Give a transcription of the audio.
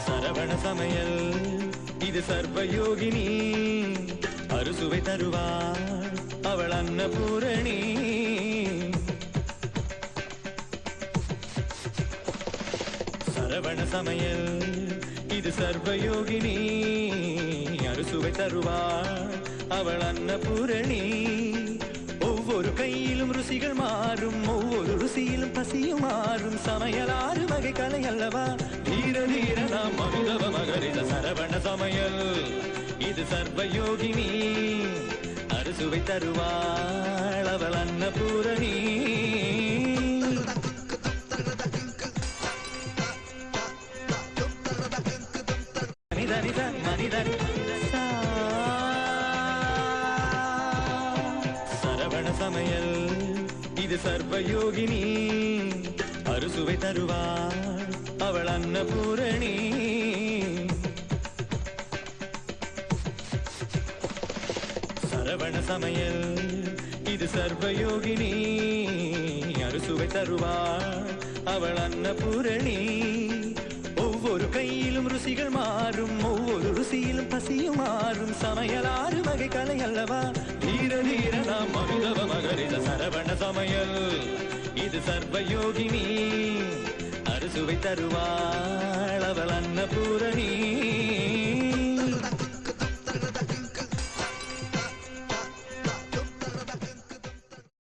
சரவண சமையல் இது சர்வயோகினி அறுசுவை தருவாள் அவள் அன்னபூரணி சரவண சமையல் இது சர்வயோகினி அறுசுவை தருவாள் அவள் அன்னபூரணி ஒவ்வொரு கையிலும் ருசிகள் மாறும் ஒவ்வொரு ருசியிலும் பசியும் மாறும் சமையல் ஆறு வகை கலை அல்லவா தீர தீர நாம் அமுதவ மகரித சரவண சமையல் இது சர்வயோகினி அறுசுவை தருவாள் அவள் அன்னபூரணி சரவண சமையல் இது சர்வயோகினி அறுசுவை தருவாள் அவள் அன்னபூரணி சரவண சமையல் இது சர்வயோகினி அறுசுவை தருவாள் அவள் அன்னபூரணி ஒவ்வொரு கையிலும் ருசிகள் மாறும் ஒவ்வொரு ருசியிலும் பசியும் மாறும் சமையல் ஆறு வகை கலை அல்லவா தீர தீர நாம் அமுதவ மகரித சரவண சமையல் இது சர்வயோகினி அறுசுவை தருவாள் அவள் அன்னபூரணி